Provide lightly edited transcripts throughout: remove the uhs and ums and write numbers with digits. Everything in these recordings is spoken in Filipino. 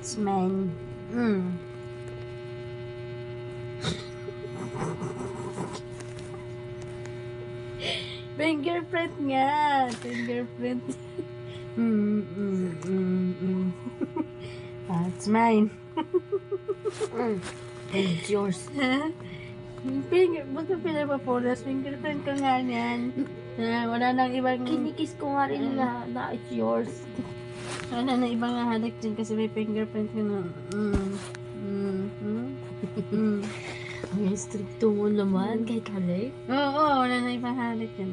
It's mine. Fingerprint nga. Fingerprint. It's mine. It's yours. Ba't mo pinapapunas? Fingerprint ka nga niyan. Wala nang ibang... Kinikis ko nga rin na it's yours. Wala nang ibang hahanap dyan kasi may fingerprint ka na. Ang stricto mo naman kahit halik. Oo, wala nang ibang hahanap dyan.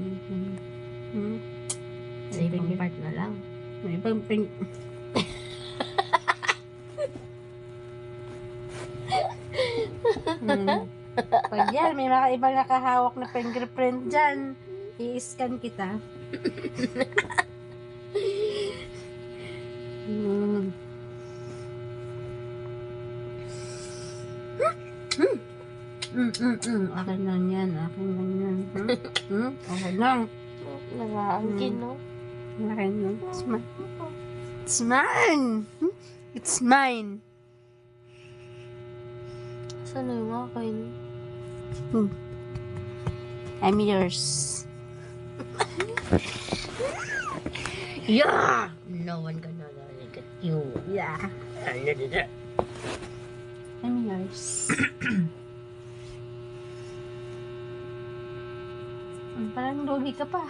Sa ibang part na lang. May ibang Pag yan, may mga ibang nakahawak na fingerprint dyan, i-scan kita. Akin lang yan, akin lang yan. Okay lang. Nakaangkin, no? Akin lang. It's mine! It's mine! Saan na yung akin? I'm yours. Yeah! No one gonna look at you. Yeah. I'm yours. Parang lugi ka pa.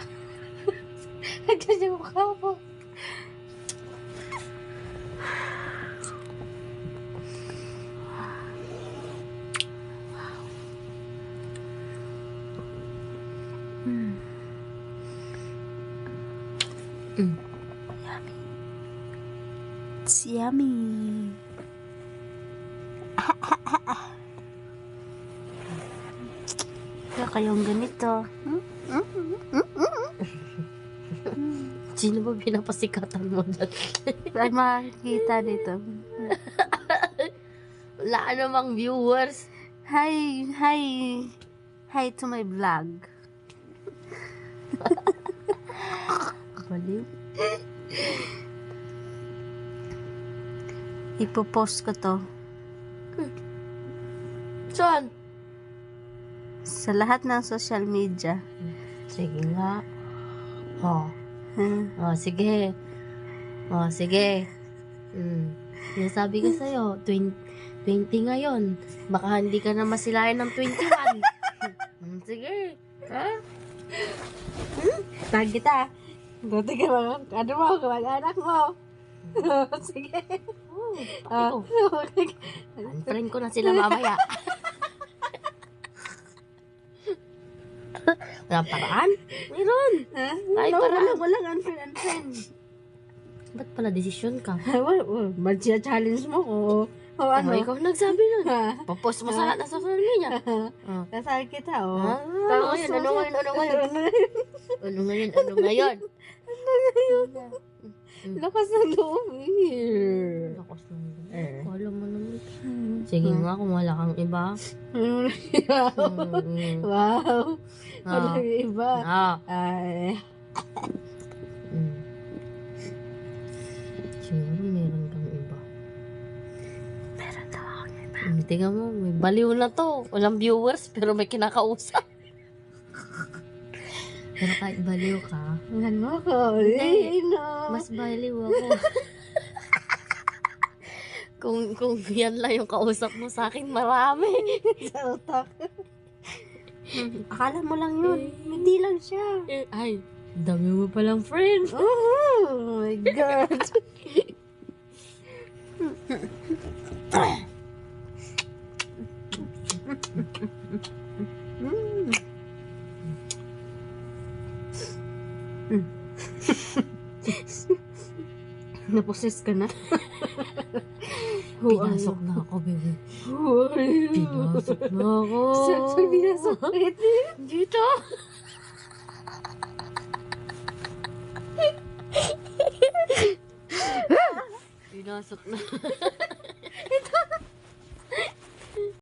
Nagkasya mo ka po. Yummy. It's yummy. Kaya kayong ganito. Sino ba pinapasikatan mo dyan? Ay, makikita dito. Wala namang viewers. Hi to my vlog. Baliw. Ipopost ko to Saan? sa lahat ng social media. Sige nga. Sige. Sige. Sinasabi ko sa'yo, 20 ngayon. Baka hindi ka na masilayan ng 21. Sige. Ha? Tag kita. Dati ka mga, ano mo, kamag-anak mo. Sige. Unfriend ko na sila mamaya. Walang paraan? Meron. Ay, paraan. Walang unfriend. Ba't pala desisyon ka? Ba't siya challenge mo ko? O ano? Ikaw nagsabi nun. Papost mo sa lahat ng social media. Kasal kita, Ano ngayon? Lakas ng loob. Lakas ng loob. Wala mo naman. Sige nga, kung wala kang iba. Wow. Wala yung iba. Ay. Siguro meron kang iba. Meron daw ako iba. Tingnan mo, may baliw na to. Walang viewers, pero may kinakausap. Pero kahit baliw ka, Ano ko? mas baliw ako. kung yan lang yung kausap mo sa akin, marami. Sa utak. Akala mo lang yun. Hindi lang siya. Ay, dami mo palang friends. Oh my God. Naposes ka na? Pinasok na ako, baby. Pinasok na ako. Saan pinasok? Dito. Pinasok na.